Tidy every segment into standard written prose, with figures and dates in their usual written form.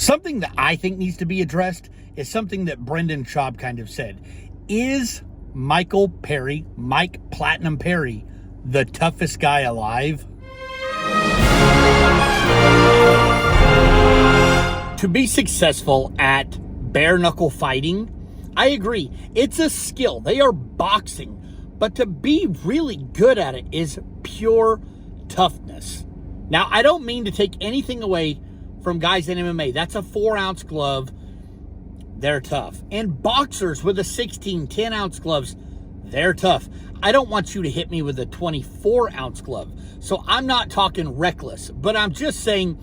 Something that I think needs to be addressed is something that Brendan Schaub kind of said. Is Mike Platinum Perry, the toughest guy alive? To be successful at bare knuckle fighting, I agree, it's a skill. They are boxing. But to be really good at it is pure toughness. Now, I don't mean to take anything away from guys in MMA. That's a 4-ounce glove. They're tough. And boxers with a 16, 10-ounce gloves, they're tough. I don't want you to hit me with a 24-ounce glove. So I'm not talking reckless, but I'm just saying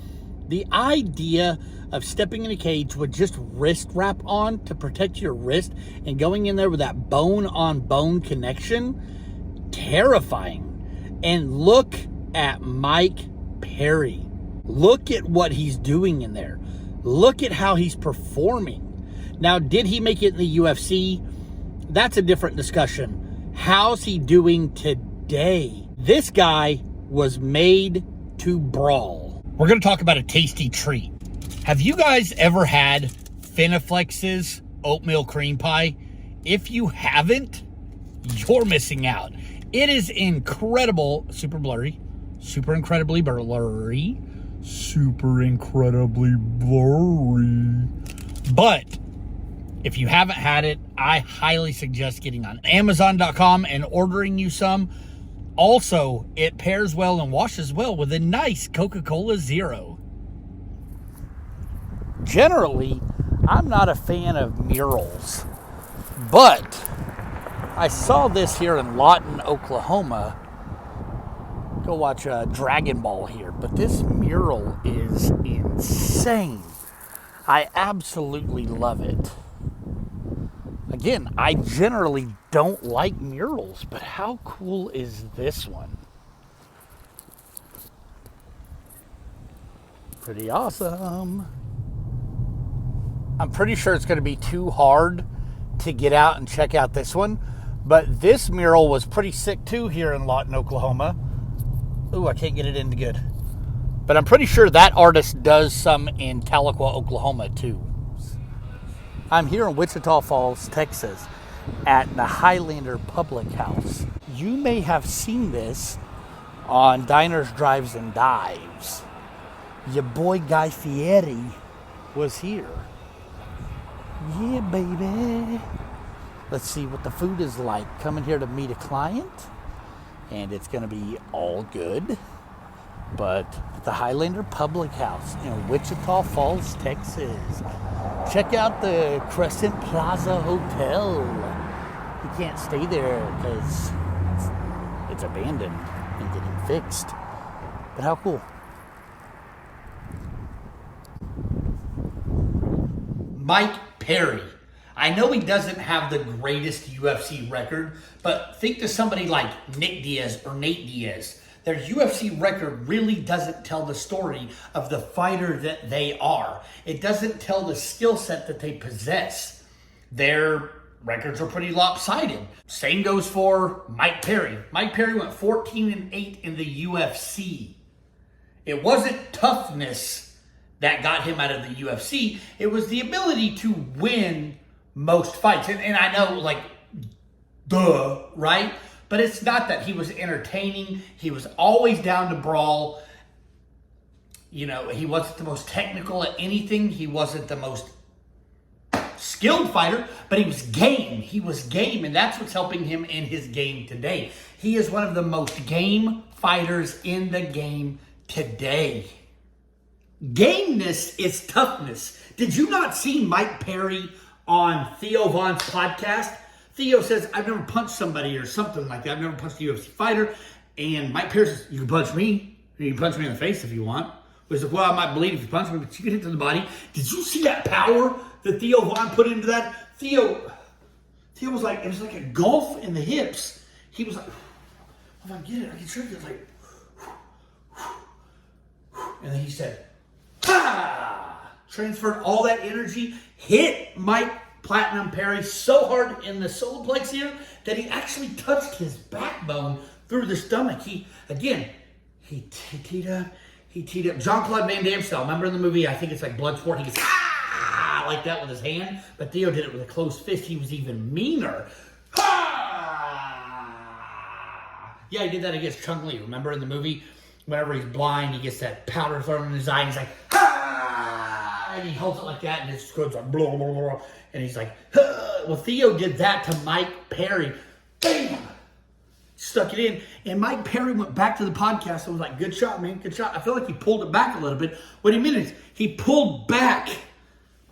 the idea of stepping in a cage with just wrist wrap on to protect your wrist and going in there with that bone-on-bone connection, terrifying. And look at Mike Perry. Look at what he's doing in there. Look at how he's performing. Now, did he make it in the UFC? That's a different discussion. How's he doing today? This guy was made to brawl. We're going to talk about a tasty treat. Have you guys ever had Finaflex's oatmeal cream pie? If you haven't, you're missing out. It is incredible, super blurry, super incredibly blurry, But if you haven't had it, I highly suggest getting on Amazon.com and ordering you some. Also, it pairs well and washes well with a nice Coca-Cola Zero. Generally, I'm not a fan of murals, but I saw this here in Lawton, Oklahoma. Go watch Dragon Ball here, but this mural is insane. I absolutely love it. Again, I generally don't like murals, but how cool is this one? Pretty awesome. I'm pretty sure it's going to be too hard to get out and check out this one, but this mural was pretty sick too here in Lawton, Oklahoma. Ooh, I can't get it in good. But I'm pretty sure that artist does some in Tahlequah, Oklahoma too. I'm here in Wichita Falls, Texas at the Highlander Public House. You may have seen this on Diners, Drives, and Dives. Your boy Guy Fieri was here. Yeah, baby. Let's see what the food is like. Coming here to meet a client, and it's going to be all good. But the Highlander Public House in Wichita Falls, Texas. Check out the Crescent Plaza Hotel. You can't stay there because it's abandoned and getting fixed. But how cool. Mike Perry. I know he doesn't have the greatest UFC record, but think to somebody like Nick Diaz or Nate Diaz. Their UFC record really doesn't tell the story of the fighter that they are. It doesn't tell the skill set that they possess. Their records are pretty lopsided. Same goes for Mike Perry. Mike Perry went 14-8 in the UFC. It wasn't toughness that got him out of the UFC. It was the ability to win most fights. And I know, like, duh, right? But it's not that. He was entertaining. He was always down to brawl. You know, he wasn't the most technical at anything. He wasn't the most skilled fighter, but he was game. He was game, and that's what's helping him in his game today. He is one of the most game fighters in the game today. Gameness is toughness. Did you not see Mike Perry on Theo Von's podcast? Theo says, I've never punched somebody or something like that. I've never punched a UFC fighter. And Mike Perry says, you can punch me. You can punch me in the face if you want. He says, well, I might bleed if you punch me, but you can hit to the body. Did you see that power that Theo Von put into that? Theo was like, it was like a gulf in the hips. He was like, if I get it, I can trick it. Like, and then he said, ha! Transferred all that energy, hit Mike Platinum Perry so hard in the solar plex here that he actually touched his backbone through the stomach. He teed up, He teed up Jean-Claude Van Damme style. Remember in the movie, I think it's like Bloodsport, he goes, ah, like that with his hand. But Theo did it with a closed fist. He was even meaner. Ah! Yeah, he did that against Chung Lee. Remember in the movie, whenever he's blind, he gets that powder thrown in his eye, and he's like, ah! And he holds it like that, and his scrubs like, blah, blah, blah. And he's like, ah! Well, Theo did that to Mike Perry. Bam! Stuck it in, and Mike Perry went back to the podcast and was like, good shot, man, good shot. I feel like he pulled it back a little bit. What he meant is he pulled back,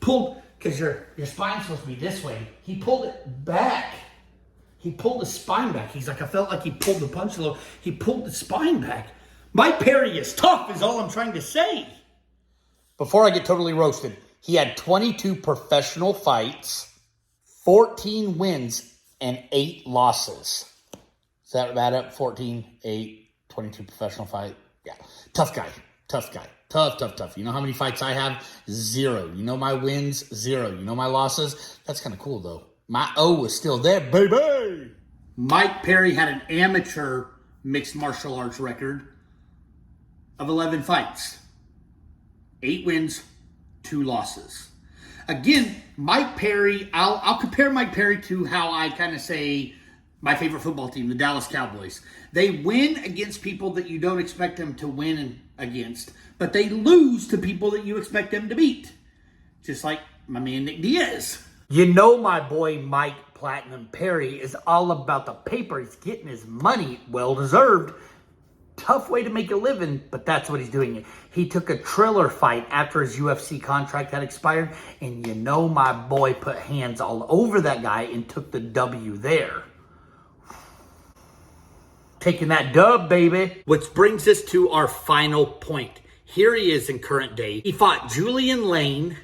because your spine's supposed to be this way. He pulled it back. He pulled the spine back. He's like, I felt like he pulled the punch a little. He pulled the spine back. Mike Perry is tough is all I'm trying to say. Before I get totally roasted, he had 22 professional fights, 14 wins, and 8 losses. Is that add up? 14, 8, 22 professional fight. Yeah. Tough guy. Tough guy. Tough. You know how many fights I have? 0. You know my wins? 0. You know my losses? That's kind of cool, though. My O is still there, baby. Mike Perry had an amateur mixed martial arts record of 11 fights. 8 wins, 2 losses. Again, Mike Perry, I'll compare Mike Perry to how I kind of say my favorite football team, the Dallas Cowboys. They win against people that you don't expect them to win against, but they lose to people that you expect them to beat. Just like my man Nick Diaz. You know my boy Mike Platinum Perry is all about the paper. He's getting his money, well-deserved. Tough way to make a living, but that's what he's doing. He took a Triller fight after his UFC contract had expired, and you know my boy put hands all over that guy and took the W there. Taking that dub, baby. Which brings us to our final point. Here he is in current day. He fought Julian Lane,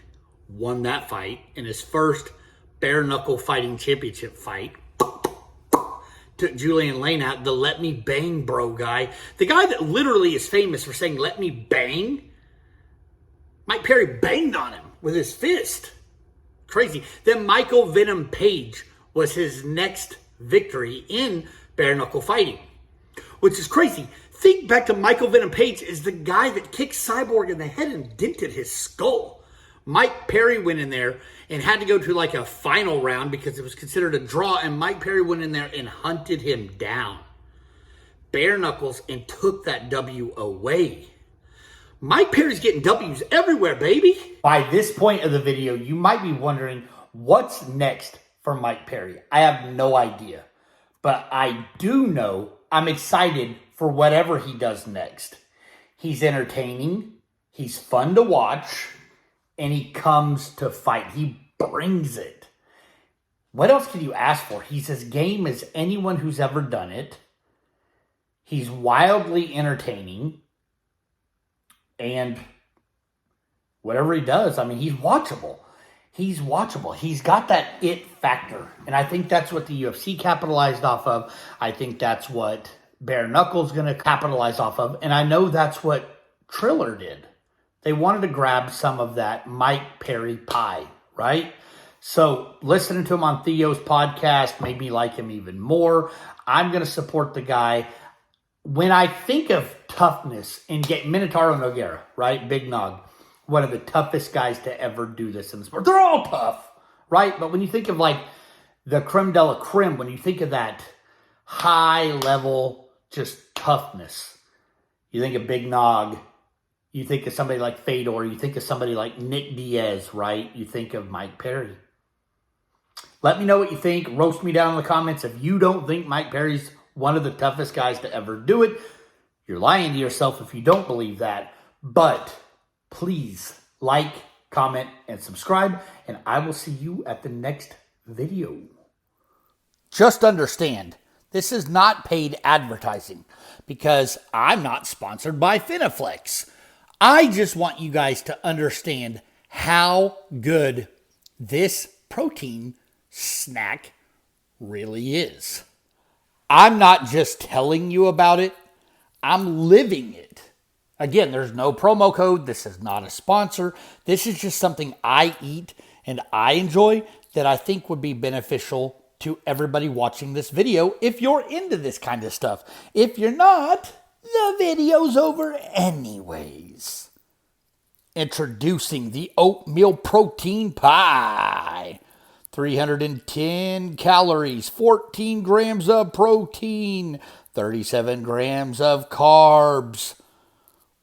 won that fight in his first bare knuckle fighting championship fight. Took Julian Lane out, the let me bang bro guy. The guy that literally is famous for saying let me bang. Mike Perry banged on him with his fist. Crazy. Then Michael Venom Page was his next victory in bare knuckle fighting. Which is crazy. Think back to Michael Venom Page is the guy that kicked Cyborg in the head and dented his skull. Mike Perry went in there and had to go to like a final round because it was considered a draw, and Mike Perry went in there and hunted him down. Bare knuckles and took that W away. Mike Perry's getting W's everywhere, baby. By this point of the video, you might be wondering what's next for Mike Perry. I have no idea. But I do know I'm excited for whatever he does next. He's entertaining. He's fun to watch. And he comes to fight. He brings it. What else can you ask for? He's as game as anyone who's ever done it. He's wildly entertaining. And whatever he does, I mean, he's watchable. He's watchable. He's got that it factor. And I think that's what the UFC capitalized off of. I think that's what Bare Knuckle's going to capitalize off of. And I know that's what Triller did. They wanted to grab some of that Mike Perry pie, right? So listening to him on Theo's podcast made me like him even more. I'm going to support the guy. When I think of toughness and get Minotauro Nogueira, right? Big Nog. One of the toughest guys to ever do this in the sport. They're all tough, right? But when you think of like the creme de la creme, when you think of that high level, just toughness, you think of Big Nog, you think of somebody like Fedor, you think of somebody like Nick Diaz, right? You think of Mike Perry. Let me know what you think. Roast me down in the comments. If you don't think Mike Perry's one of the toughest guys to ever do it, you're lying to yourself if you don't believe that. But please like, comment, and subscribe, and I will see you at the next video. Just understand, this is not paid advertising because I'm not sponsored by Finaflex. I just want you guys to understand how good this protein snack really is. I'm not just telling you about it, I'm living it. Again, there's no promo code. This is not a sponsor. This is just something I eat and I enjoy that I think would be beneficial to everybody watching this video if you're into this kind of stuff. If you're not, The video's over anyways. Introducing the oatmeal protein pie. 310 calories, 14 grams of protein, 37 grams of carbs.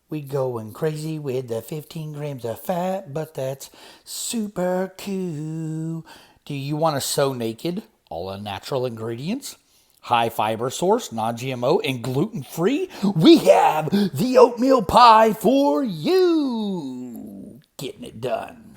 We going crazy with the 15 grams of fat, but that's super cool. Do you want to sew naked? All unnatural ingredients, high fiber source, non-GMO, and gluten-free? We have the oatmeal pie for you. Getting it done.